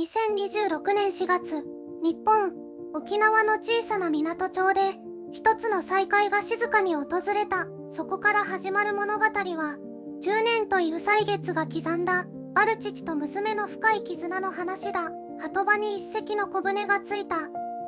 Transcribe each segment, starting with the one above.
2026年4月、日本、沖縄の小さな港町で、一つの再会が静かに訪れた。そこから始まる物語は、10年という歳月が刻んだ、ある父と娘の深い絆の話だ。波場に一隻の小舟がついた。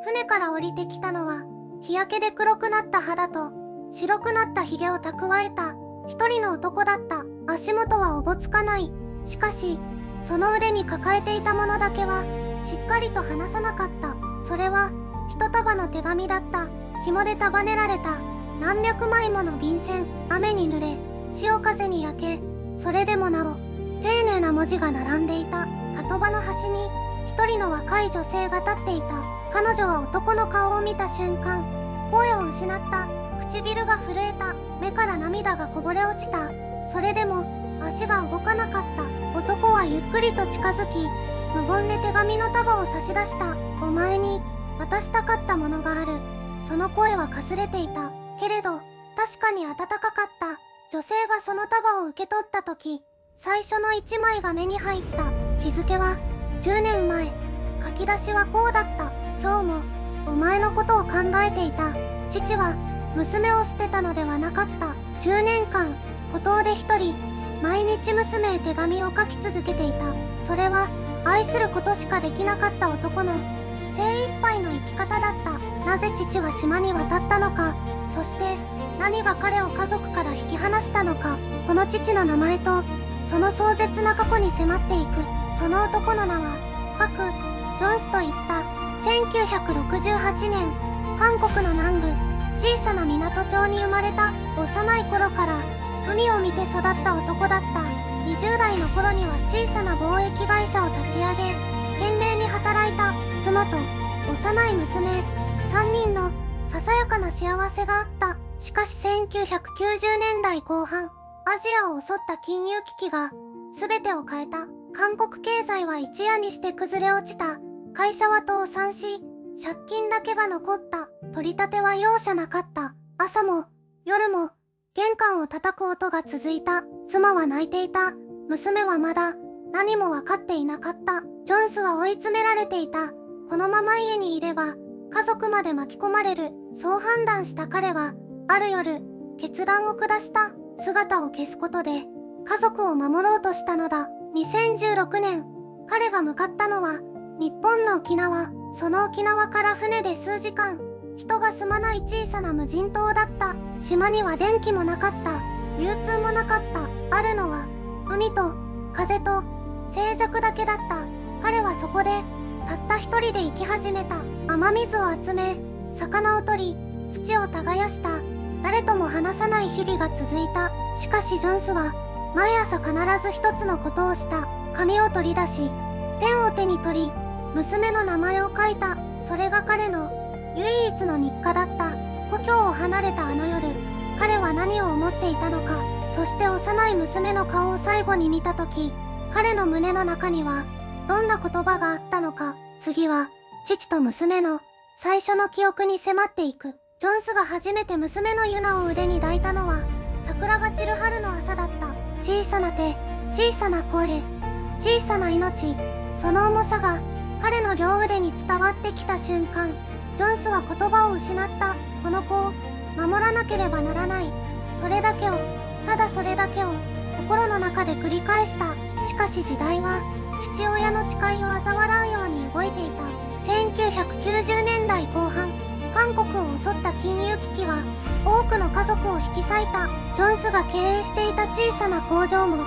船から降りてきたのは、日焼けで黒くなった肌と、白くなった髭を蓄えた、一人の男だった。足元はおぼつかない。しかし、その腕に抱えていたものだけは、しっかりと離さなかった。それは、一束の手紙だった。紐で束ねられた。何百枚もの便箋、雨に濡れ、潮風に焼け、それでもなお、丁寧な文字が並んでいた。波場の端に、一人の若い女性が立っていた。彼女は男の顔を見た瞬間、声を失った。唇が震えた。目から涙がこぼれ落ちた。それでも、足が動かなかった。男はゆっくりと近づき、無言で手紙の束を差し出した。お前に、渡したかったものがある。その声はかすれていた。けれど、確かに温かかった。女性がその束を受け取ったとき、最初の一枚が目に入った。日付は、10年前。書き出しはこうだった。今日も、お前のことを考えていた。父は、娘を捨てたのではなかった。10年間、孤島で一人、毎日娘へ手紙を書き続けていた。それは、愛することしかできなかった男の、精一杯の生き方だった。なぜ父は島に渡ったのか、そして、何が彼を家族から引き離したのか、この父の名前と、その壮絶な過去に迫っていく。その男の名は、パク・ジョンスといった。1968年、韓国の南部、小さな港町に生まれた。幼い頃から、海を見て育った男だった。20代の頃には小さな貿易会社を立ち上げ、懸命に働いた。妻と幼い娘、3人のささやかな幸せがあった。しかし1990年代後半、アジアを襲った金融危機が全てを変えた。韓国経済は一夜にして崩れ落ちた。会社は倒産し、借金だけが残った。取り立ては容赦なかった。朝も夜も玄関を叩く音が続いた。妻は泣いていた。娘はまだ何も分かっていなかった。ジョンスは追い詰められていた。このまま家にいれば家族まで巻き込まれる。そう判断した彼は、ある夜、決断を下した。姿を消すことで家族を守ろうとしたのだ。2016年、彼が向かったのは日本の沖縄。その沖縄から船で数時間、人が住まない小さな無人島だった。島には電気もなかった。流通もなかった。あるのは、海と風と静寂だけだった。彼はそこで、たった一人で生き始めた。雨水を集め、魚を取り、土を耕した。誰とも話さない日々が続いた。しかしジョンスは、毎朝必ず一つのことをした。紙を取り出し、ペンを手に取り、娘の名前を書いた。それが彼の唯一の日課だった。故郷を離れたあの夜、彼は何を思っていたのか。そして幼い娘の顔を最後に見たとき、彼の胸の中には、どんな言葉があったのか。次は、父と娘の最初の記憶に迫っていく。ジョンスが初めて娘のユナを腕に抱いたのは、桜が散る春の朝だった。小さな手、小さな声、小さな命、その重さが彼の両腕に伝わってきた瞬間、ジョンスは言葉を失った。この子を守らなければならない。それだけを、ただそれだけを心の中で繰り返した。しかし時代は父親の誓いを嘲笑うように動いていた。1990年代後半、韓国を襲った金融危機は多くの家族を引き裂いた。ジョンスが経営していた小さな工場も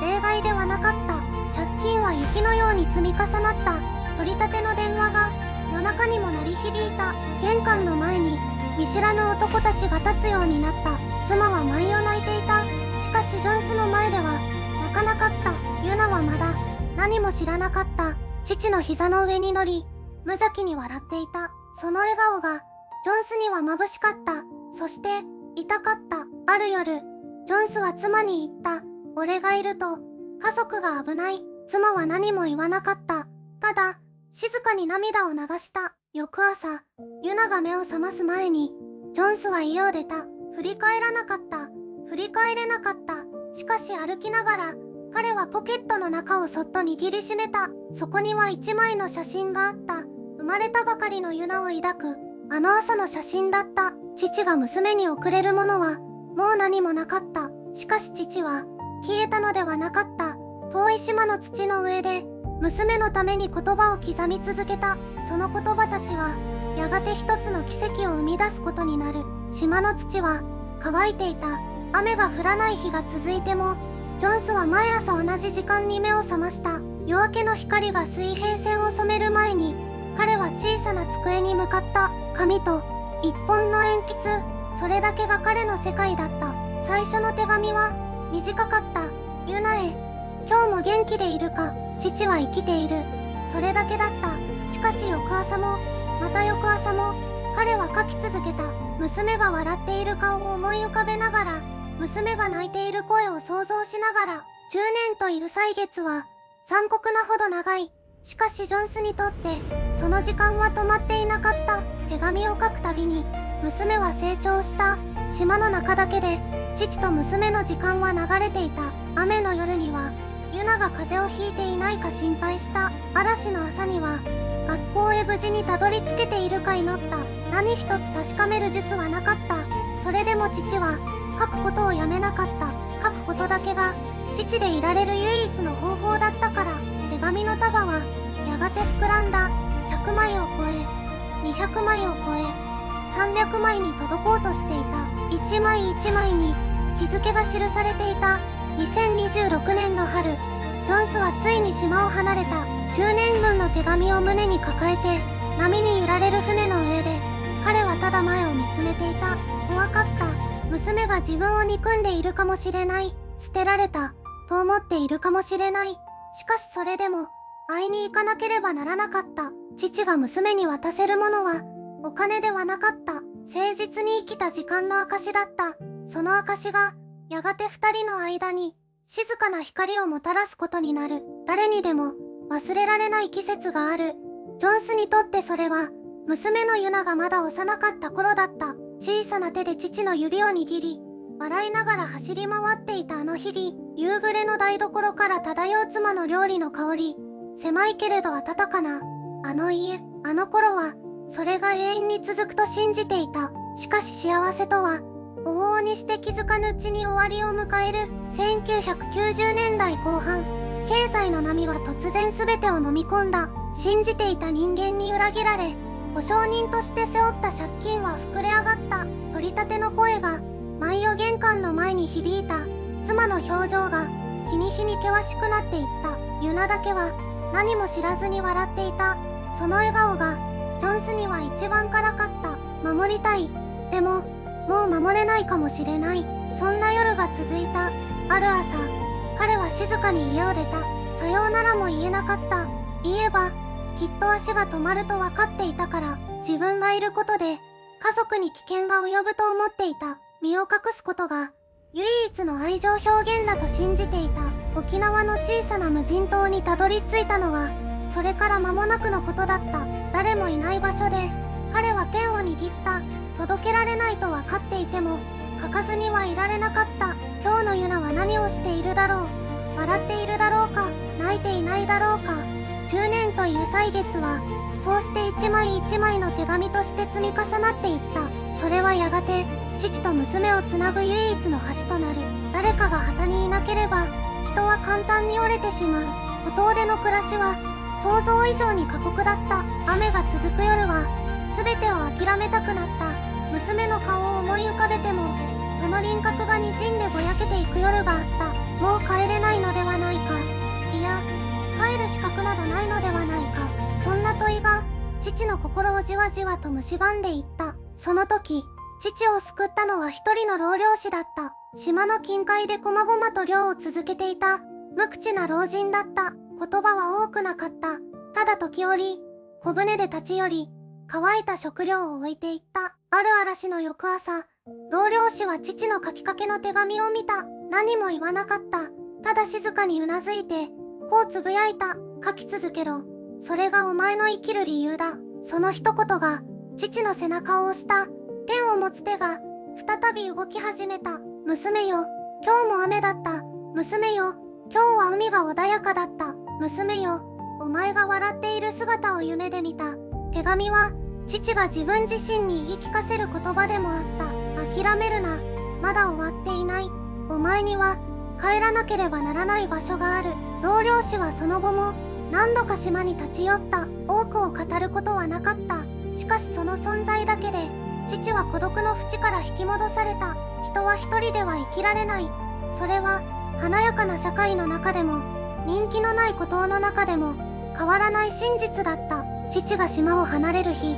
例外ではなかった。借金は雪のように積み重なった。取り立ての電話が夜中にも鳴り響いた。玄関の前に見知らぬ男たちが立つようになった。妻は毎夜泣いていた。しかしジョンスの前では泣かなかった。ユナはまだ何も知らなかった。父の膝の上に乗り、無邪気に笑っていた。その笑顔がジョンスには眩しかった。そして痛かった。ある夜、ジョンスは妻に言った。俺がいると家族が危ない。妻は何も言わなかった。ただ静かに涙を流した。翌朝、ユナが目を覚ます前にジョンスは家を出た。振り返らなかった。振り返れなかった。しかし歩きながら彼はポケットの中をそっと握りしめた。そこには一枚の写真があった。生まれたばかりのユナを抱く、あの朝の写真だった。父が娘に贈れるものは、もう何もなかった。しかし父は、消えたのではなかった。遠い島の土の上で、娘のために言葉を刻み続けた。その言葉たちは、やがて一つの奇跡を生み出すことになる。島の土は、乾いていた。雨が降らない日が続いても、ジョンスは毎朝同じ時間に目を覚ました。夜明けの光が水平線を染める前に、彼は小さな机に向かった。紙と一本の鉛筆、それだけが彼の世界だった。最初の手紙は短かった。ユナへ、今日も元気でいるか。父は生きている。それだけだった。しかし翌朝も、また翌朝も、彼は書き続けた。娘が笑っている顔を思い浮かべながら、娘が泣いている声を想像しながら、10年という歳月は残酷なほど長い。しかしジョンスにとって、その時間は止まっていなかった。手紙を書くたびに、娘は成長した。島の中だけで、父と娘の時間は流れていた。雨の夜には、ユナが風邪をひいていないか心配した。嵐の朝には、学校へ無事にたどり着けているか祈った。何一つ確かめる術はなかった。それでも父は、書くことをやめなかった。書くことだけが、父でいられる唯一の方法だったから。手紙の束は、やがて膨らんだ。100枚を超え、200枚を超え、300枚に届こうとしていた。一枚一枚に、日付が記されていた。2026年の春、ジョンスはついに島を離れた。10年分の手紙を胸に抱えて、波に揺られる船の上で、彼はただ前を見つめていた。怖かった。娘が自分を憎んでいるかもしれない。捨てられた、と思っているかもしれない。しかしそれでも、会いに行かなければならなかった。父が娘に渡せるものは、お金ではなかった。誠実に生きた時間の証だった。その証が、やがて二人の間に、静かな光をもたらすことになる。誰にでも、忘れられない季節がある。ジョンスにとってそれは、娘のユナがまだ幼かった頃だった。小さな手で父の指を握り、笑いながら走り回っていたあの日々、夕暮れの台所から漂う妻の料理の香り、狭いけれど温かな、あの家、あの頃は、それが永遠に続くと信じていた。しかし幸せとは、往々にして気づかぬうちに終わりを迎える。1990年代後半、経済の波は突然全てを飲み込んだ。信じていた人間に裏切られ、保証人として背負った借金は膨れ上がった。取り立ての声が、毎夜玄関の前に響いた。妻の表情が、日に日に険しくなっていった。ユナだけは、何も知らずに笑っていた。その笑顔が、ジョンスには一番からかった。守りたい。でも、もう守れないかもしれない。そんな夜が続いた。ある朝、彼は静かに家を出た。さようならも言えなかった。言えば、きっと足が止まると分かっていたから、自分がいることで、家族に危険が及ぶと思っていた。身を隠すことが、唯一の愛情表現だと信じていた。沖縄の小さな無人島にたどり着いたのは、それから間もなくのことだった。誰もいない場所で、彼はペンを握った。届けられないと分かっていても、書かずにはいられなかった。今日のユナは何をしているだろう。笑っているだろうか、泣いていないだろうか。10年という歳月は、そうして一枚一枚の手紙として積み重なっていった。それはやがて、父と娘をつなぐ唯一の橋となる。誰かが旗にいなければ、人は簡単に折れてしまう。孤島での暮らしは、想像以上に過酷だった。雨が続く夜は、全てを諦めたくなった。娘の顔を思い浮かべても、その輪郭が滲んでぼやけていく夜があった。もう帰れないのではないか。いや、帰る資格などないのではないか。そんな問いが、父の心をじわじわと蝕んでいった。その時、父を救ったのは一人の老漁師だった。島の近海でこまごまと漁を続けていた、無口な老人だった。言葉は多くなかった。ただ時折、小舟で立ち寄り、乾いた食料を置いていった。ある嵐の翌朝、老漁師は父の書きかけの手紙を見た。何も言わなかった。ただ静かにうなずいて、こうつぶやいた。書き続けろ。それがお前の生きる理由だ。その一言が、父の背中を押した。ペンを持つ手が、再び動き始めた。娘よ、今日も雨だった。娘よ、今日は海が穏やかだった。娘よ、おお前が笑っている姿を夢で見た。手紙は、父が自分自身に言い聞かせる言葉でもあった。諦めるな。まだ終わっていない。お前には、帰らなければならない場所がある。老漁師はその後も、何度か島に立ち寄った。多くを語ることはなかった。しかしその存在だけで、父は孤独の淵から引き戻された。人は一人では生きられない。それは、華やかな社会の中でも、人気のない孤島の中でも、変わらない真実だった。父が島を離れる日、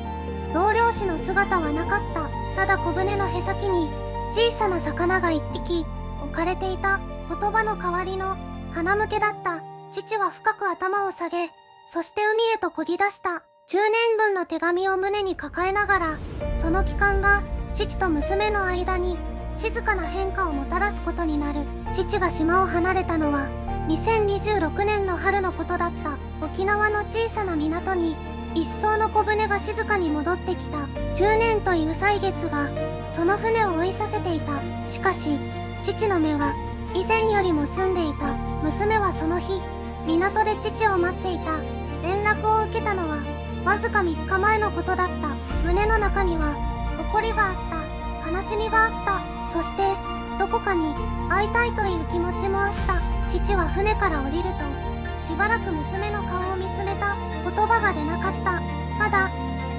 老漁師の姿はなかった。ただ小舟のへさきに、小さな魚が一匹、置かれていた。言葉の代わりの、鼻向けだった。父は深く頭を下げ、そして海へと漕ぎ出した。10年分の手紙を胸に抱えながら、その期間が、父と娘の間に、静かな変化をもたらすことになる。父が島を離れたのは、2026年の春のことだった。沖縄の小さな港に、一艘の小舟が静かに戻ってきた。10年という歳月が、その船を追いさせていた。しかし、父の目は、以前よりも澄んでいた。娘はその日、港で父を待っていた。連絡を受けたのは、わずか3日前のことだった。胸の中には、怒りがあった。悲しみがあった。そして、どこかに、会いたいという気持ちもあった。父は船から降りると、しばらく娘の顔を見つめた。言葉が出なかった。ただ、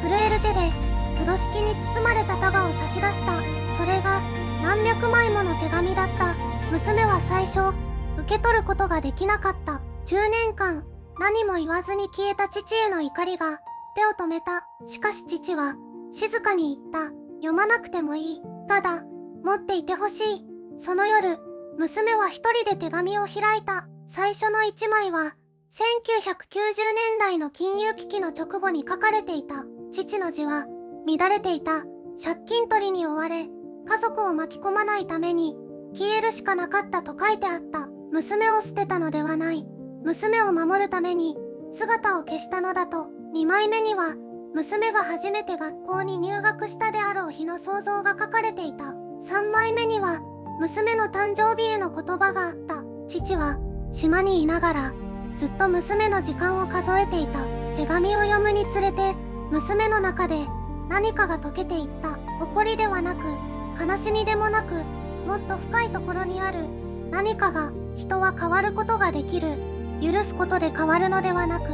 震える手で、風呂敷に包まれた束を差し出した。それが、何百枚もの手紙だった。娘は最初、受け取ることができなかった。10年間、何も言わずに消えた父への怒りが、手を止めた。しかし父は、静かに言った。読まなくてもいい。ただ、持っていてほしい。その夜、娘は一人で手紙を開いた。最初の一枚は、1990年代の金融危機の直後に書かれていた。父の字は、乱れていた。借金取りに追われ、家族を巻き込まないために、消えるしかなかったと書いてあった。娘を捨てたのではない。娘を守るために、姿を消したのだと。2枚目には、娘が初めて学校に入学したであろう日の想像が書かれていた。3枚目には、娘の誕生日への言葉があった。父は、島にいながら、ずっと娘の時間を数えていた。手紙を読むにつれて、娘の中で、何かが溶けていった。怒りではなく、悲しみでもなく、もっと深いところにある、何かが、人は変わることができる。許すことで変わるのではなく、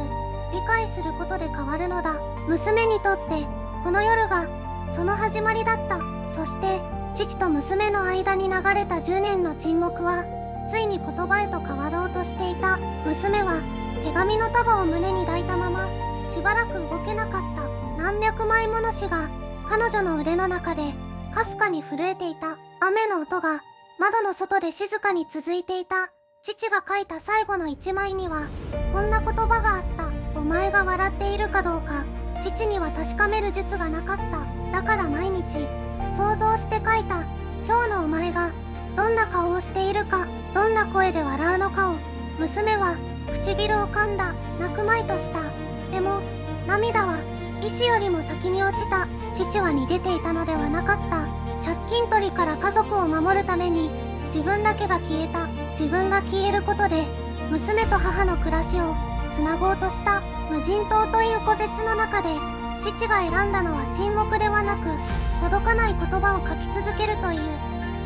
理解することで変わるのだ。娘にとって、この夜が、その始まりだった。そして、父と娘の間に流れた10年の沈黙は、ついに言葉へと変わろうとしていた。娘は、手紙の束を胸に抱いたまま、しばらく動けなかった。何百枚もの詩が、彼女の腕の中で、かすかに震えていた。雨の音が、窓の外で静かに続いていた。父が書いた最後の一枚には、こんな言葉があった。お前が笑っているかどうか、父には確かめる術がなかった。だから毎日、想像して書いた。今日のお前が、どんな顔をしているか、どんな声で笑うのかを。娘は、唇を噛んだ。泣くまいとした。でも、涙は、意志よりも先に落ちた。父は逃げていたのではなかった。借金取りから家族を守るために、自分だけが消えた。自分が消えることで、娘と母の暮らしを、つなごうとした。無人島という孤絶の中で、父が選んだのは沈黙ではなく、届かない言葉を書き続けるという、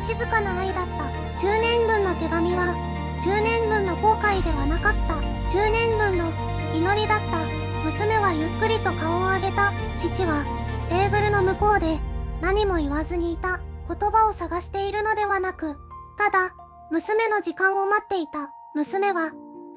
静かな愛だった。10年分の手紙は、10年分の後悔ではなかった。10年分の祈りだった。娘はゆっくりと顔を上げた。父は、テーブルの向こうで、何も言わずにいた。言葉を探しているのではなく、ただ、娘の時間を待っていた。娘は、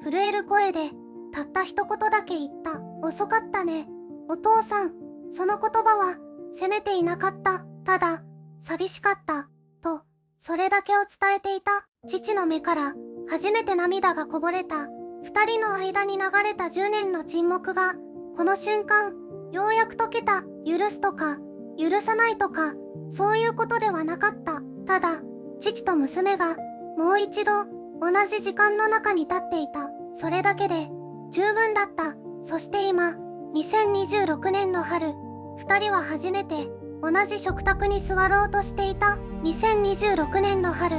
震える声で、たった一言だけ言った。遅かったね。お父さん。その言葉は、責めていなかった。ただ、寂しかった。と、それだけを伝えていた。父の目から、初めて涙がこぼれた。二人の間に流れた10年の沈黙が、この瞬間、ようやく解けた。許すとか、許さないとか、そういうことではなかった。ただ、父と娘が、もう一度、同じ時間の中に立っていた。それだけで、十分だった。そして今、2026年の春、二人は初めて、同じ食卓に座ろうとしていた。2026年の春、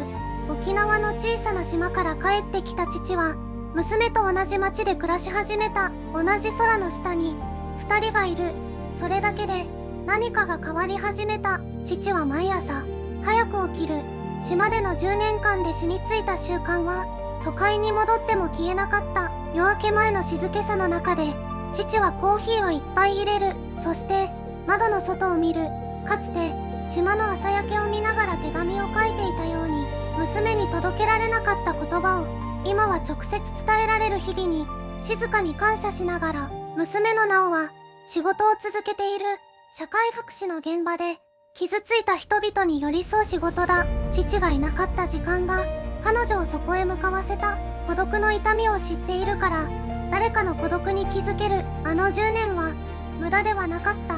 沖縄の小さな島から帰ってきた父は、娘と同じ町で暮らし始めた。同じ空の下に2人がいる。それだけで何かが変わり始めた。父は毎朝早く起きる。島での10年間で染みついた習慣は都会に戻っても消えなかった。夜明け前の静けさの中で父はコーヒーをいっぱい入れる。そして窓の外を見る。かつて島の朝焼けを見ながら手紙を書いていたように、娘に届けられなかった言葉を今は直接伝えられる日々に静かに感謝しながら、娘のなおは仕事を続けている。社会福祉の現場で傷ついた人々に寄り添う仕事だ。父がいなかった時間が彼女をそこへ向かわせた。孤独の痛みを知っているから誰かの孤独に気づける。あの10年は無駄ではなかった。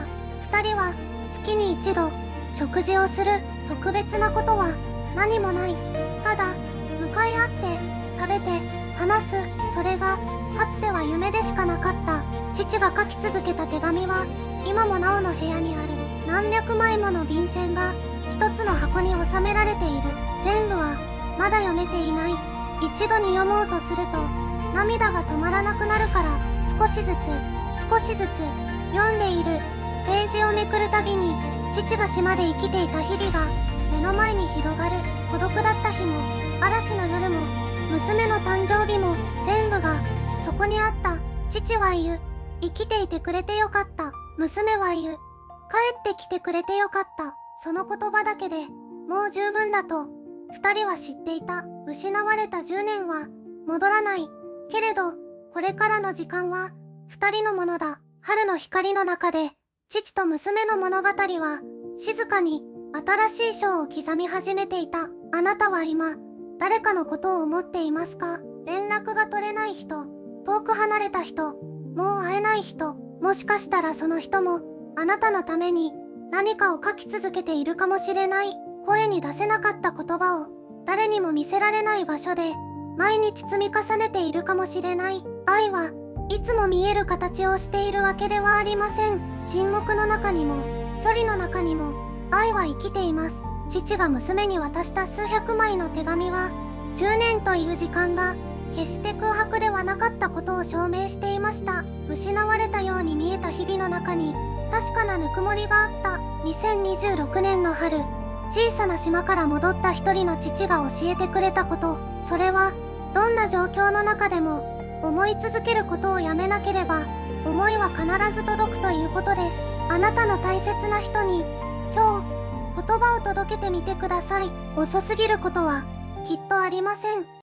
2人は月に一度食事をする。特別なことは何もない。ただ向かい合って食べて話す。それがかつては夢でしかなかった。父が書き続けた手紙は今もなおの部屋にある。何百枚もの便箋が一つの箱に収められている。全部はまだ読めていない。一度に読もうとすると涙が止まらなくなるから、少しずつ少しずつ読んでいる。ページをめくるたびに父が島で生きていた日々が目の前に広がる。孤独だった日も嵐の夜も娘の誕生日も全部がそこにあった。父は言う。生きていてくれてよかった。娘は言う。帰ってきてくれてよかった。その言葉だけでもう十分だと二人は知っていた。失われた10年は戻らない。けれどこれからの時間は二人のものだ。春の光の中で父と娘の物語は静かに新しい章を刻み始めていた。あなたは今誰かのことを思っていますか？連絡が取れない人、遠く離れた人、もう会えない人、もしかしたらその人もあなたのために何かを書き続けているかもしれない。声に出せなかった言葉を誰にも見せられない場所で毎日積み重ねているかもしれない。愛はいつも見える形をしているわけではありません。沈黙の中にも距離の中にも愛は生きています。父が娘に渡した数百枚の手紙は10年という時間が決して空白ではなかったことを証明していました。失われたように見えた日々の中に確かなぬくもりがあった。2026年の春、小さな島から戻った一人の父が教えてくれたこと、それはどんな状況の中でも思い続けることをやめなければ思いは必ず届くということです。あなたの大切な人に今日言葉を届けてみてください。遅すぎることはきっとありません。